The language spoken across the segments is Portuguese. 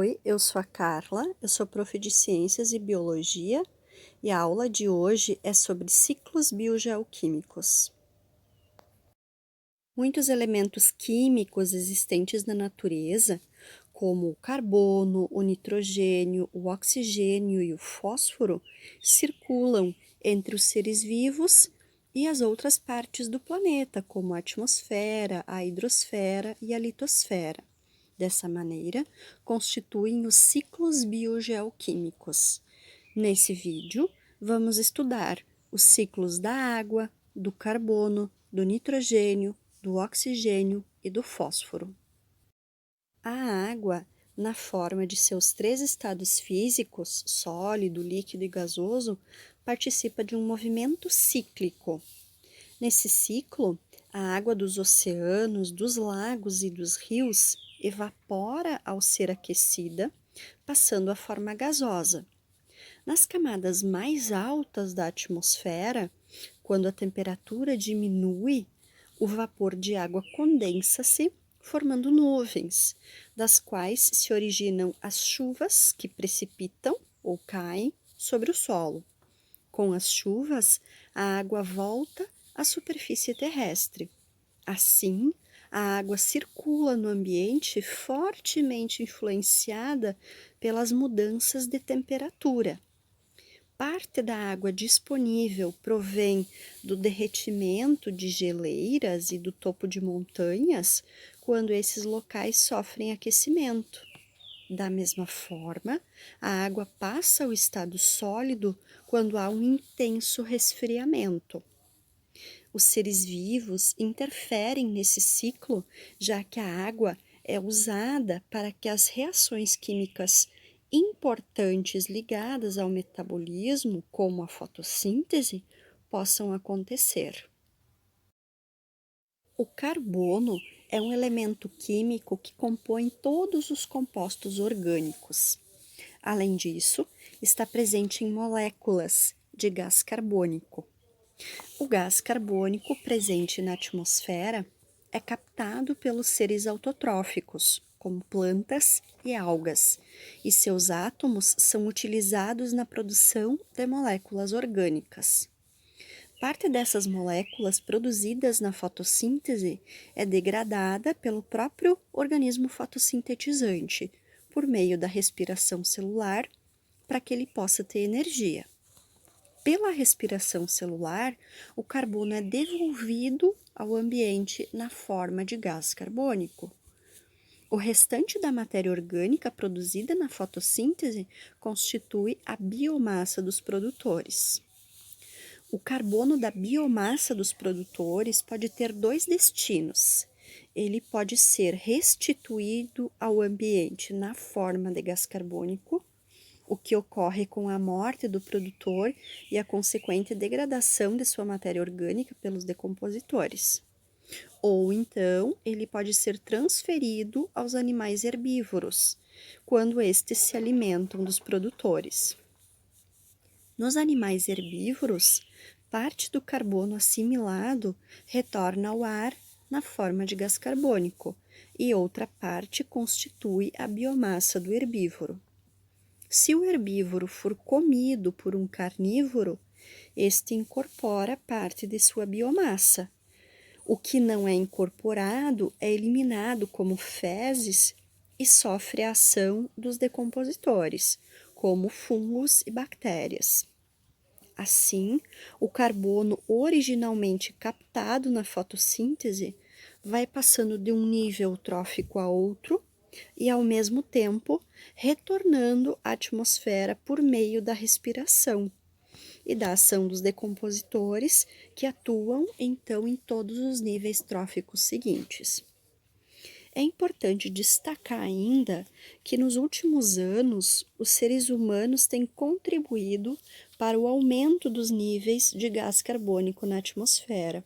Oi, eu sou a Carla, eu sou prof de Ciências e Biologia e a aula de hoje é sobre ciclos biogeoquímicos. Muitos elementos químicos existentes na natureza, como o carbono, o nitrogênio, o oxigênio e o fósforo, circulam entre os seres vivos e as outras partes do planeta, como a atmosfera, a hidrosfera e a litosfera. Dessa maneira, constituem os ciclos biogeoquímicos. Nesse vídeo, vamos estudar os ciclos da água, do carbono, do nitrogênio, do oxigênio e do fósforo. A água, na forma de seus três estados físicos, sólido, líquido e gasoso, participa de um movimento cíclico. Nesse ciclo, a água dos oceanos, dos lagos e dos rios evapora ao ser aquecida, passando à forma gasosa. Nas camadas mais altas da atmosfera, quando a temperatura diminui, o vapor de água condensa-se, formando nuvens, das quais se originam as chuvas que precipitam ou caem sobre o solo. Com as chuvas, a água volta à superfície terrestre. Assim, a água circula no ambiente fortemente influenciada pelas mudanças de temperatura. Parte da água disponível provém do derretimento de geleiras e do topo de montanhas, quando esses locais sofrem aquecimento. Da mesma forma, a água passa ao estado sólido quando há um intenso resfriamento. Os seres vivos interferem nesse ciclo, já que a água é usada para que as reações químicas importantes ligadas ao metabolismo, como a fotossíntese, possam acontecer. O carbono é um elemento químico que compõe todos os compostos orgânicos. Além disso, está presente em moléculas de gás carbônico. O gás carbônico presente na atmosfera é captado pelos seres autotróficos, como plantas e algas, e seus átomos são utilizados na produção de moléculas orgânicas. Parte dessas moléculas produzidas na fotossíntese é degradada pelo próprio organismo fotossintetizante, por meio da respiração celular, para que ele possa ter energia. Pela respiração celular, o carbono é devolvido ao ambiente na forma de gás carbônico. O restante da matéria orgânica produzida na fotossíntese constitui a biomassa dos produtores. O carbono da biomassa dos produtores pode ter dois destinos. Ele pode ser restituído ao ambiente na forma de gás carbônico, o que ocorre com a morte do produtor e a consequente degradação de sua matéria orgânica pelos decompositores. Ou então, ele pode ser transferido aos animais herbívoros, quando estes se alimentam dos produtores. Nos animais herbívoros, parte do carbono assimilado retorna ao ar na forma de gás carbônico e outra parte constitui a biomassa do herbívoro. Se o herbívoro for comido por um carnívoro, este incorpora parte de sua biomassa. O que não é incorporado é eliminado como fezes e sofre a ação dos decompositores, como fungos e bactérias. Assim, o carbono originalmente captado na fotossíntese vai passando de um nível trófico a outro e, ao mesmo tempo, retornando à atmosfera por meio da respiração e da ação dos decompositores, que atuam, então, em todos os níveis tróficos seguintes. É importante destacar ainda que nos últimos anos os seres humanos têm contribuído para o aumento dos níveis de gás carbônico na atmosfera.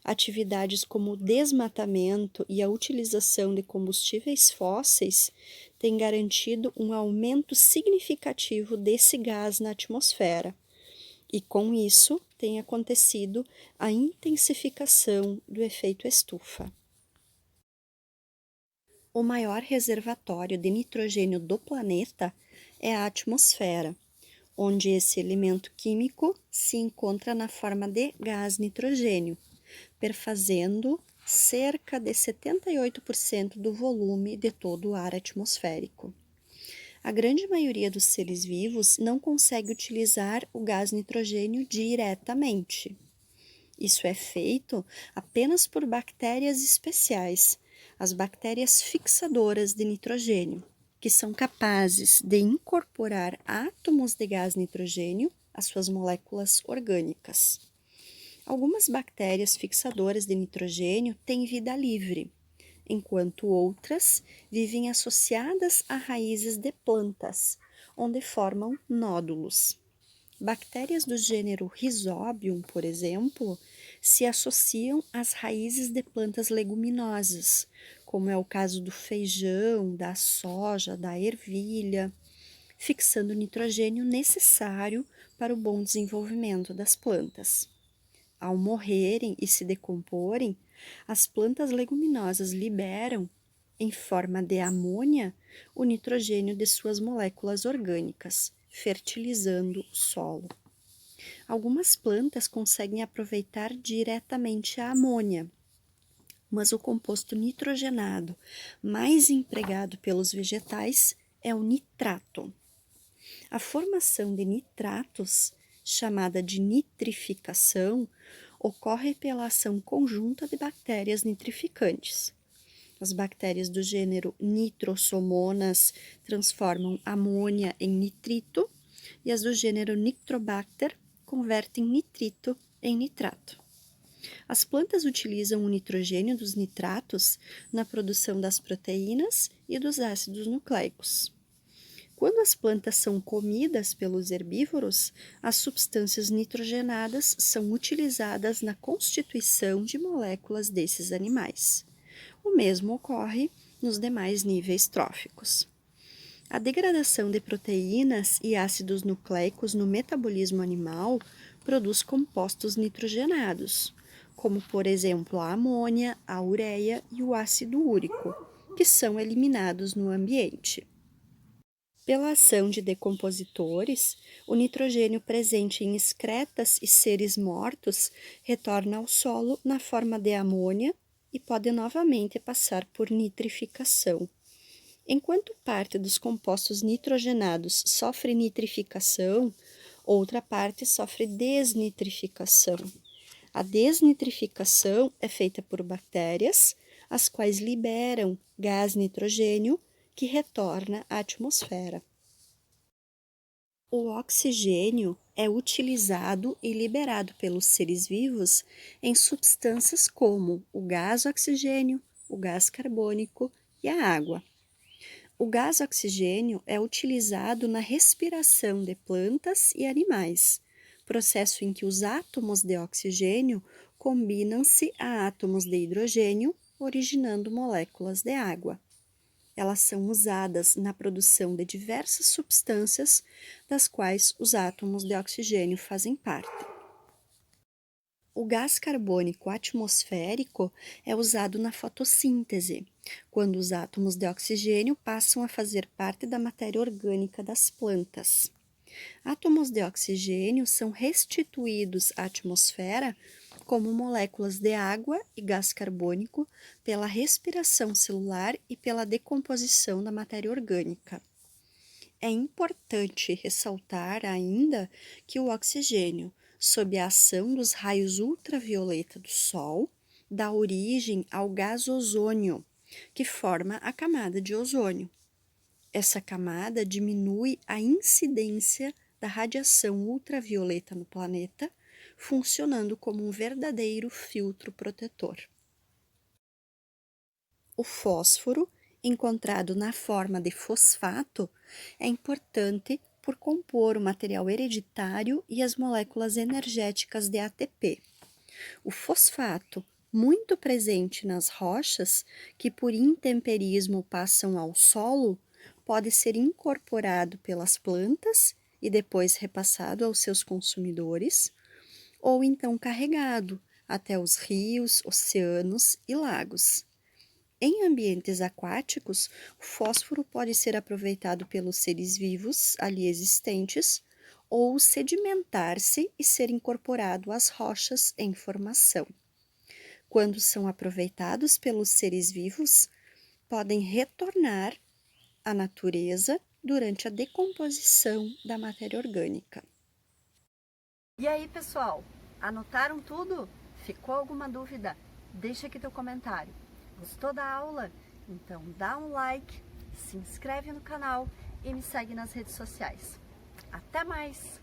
Atividades como o desmatamento e a utilização de combustíveis fósseis têm garantido um aumento significativo desse gás na atmosfera. E com isso tem acontecido a intensificação do efeito estufa. O maior reservatório de nitrogênio do planeta é a atmosfera, onde esse elemento químico se encontra na forma de gás nitrogênio, perfazendo cerca de 78% do volume de todo o ar atmosférico. A grande maioria dos seres vivos não consegue utilizar o gás nitrogênio diretamente. Isso é feito apenas por bactérias especiais, as bactérias fixadoras de nitrogênio, que são capazes de incorporar átomos de gás nitrogênio às suas moléculas orgânicas. Algumas bactérias fixadoras de nitrogênio têm vida livre, enquanto outras vivem associadas a raízes de plantas, onde formam nódulos. Bactérias do gênero Rhizobium, por exemplo, se associam às raízes de plantas leguminosas, como é o caso do feijão, da soja, da ervilha, fixando o nitrogênio necessário para o bom desenvolvimento das plantas. Ao morrerem e se decomporem, as plantas leguminosas liberam, em forma de amônia, o nitrogênio de suas moléculas orgânicas, fertilizando o solo. Algumas plantas conseguem aproveitar diretamente a amônia, mas o composto nitrogenado mais empregado pelos vegetais é o nitrato. A formação de nitratos, chamada de nitrificação, ocorre pela ação conjunta de bactérias nitrificantes. As bactérias do gênero Nitrosomonas transformam amônia em nitrito e as do gênero Nitrobacter convertem nitrito em nitrato. As plantas utilizam o nitrogênio dos nitratos na produção das proteínas e dos ácidos nucleicos. Quando as plantas são comidas pelos herbívoros, as substâncias nitrogenadas são utilizadas na constituição de moléculas desses animais. O mesmo ocorre nos demais níveis tróficos. A degradação de proteínas e ácidos nucleicos no metabolismo animal produz compostos nitrogenados, como por exemplo a amônia, a ureia e o ácido úrico, que são eliminados no ambiente. Pela ação de decompositores, o nitrogênio presente em excretas e seres mortos retorna ao solo na forma de amônia e pode novamente passar por nitrificação. Enquanto parte dos compostos nitrogenados sofre nitrificação, outra parte sofre desnitrificação. A desnitrificação é feita por bactérias, as quais liberam gás nitrogênio que retorna à atmosfera. O oxigênio é utilizado e liberado pelos seres vivos em substâncias como o gás oxigênio, o gás carbônico e a água. O gás oxigênio é utilizado na respiração de plantas e animais, processo em que os átomos de oxigênio combinam-se a átomos de hidrogênio, originando moléculas de água. Elas são usadas na produção de diversas substâncias, das quais os átomos de oxigênio fazem parte. O gás carbônico atmosférico é usado na fotossíntese, quando os átomos de oxigênio passam a fazer parte da matéria orgânica das plantas. Átomos de oxigênio são restituídos à atmosfera como moléculas de água e gás carbônico pela respiração celular e pela decomposição da matéria orgânica. É importante ressaltar ainda que o oxigênio, sob a ação dos raios ultravioleta do Sol, dá origem ao gás ozônio, que forma a camada de ozônio. Essa camada diminui a incidência da radiação ultravioleta no planeta, funcionando como um verdadeiro filtro protetor. O fósforo, encontrado na forma de fosfato, é importante por compor o material hereditário e as moléculas energéticas de ATP. O fosfato, muito presente nas rochas, que por intemperismo passam ao solo, pode ser incorporado pelas plantas e depois repassado aos seus consumidores, ou então carregado até os rios, oceanos e lagos. Em ambientes aquáticos, o fósforo pode ser aproveitado pelos seres vivos ali existentes ou sedimentar-se e ser incorporado às rochas em formação. Quando são aproveitados pelos seres vivos, podem retornar à natureza durante a decomposição da matéria orgânica. E aí, pessoal, anotaram tudo? Ficou alguma dúvida? Deixa aqui teu comentário. Gostou da aula? Então dá um like, se inscreve no canal e me segue nas redes sociais. Até mais!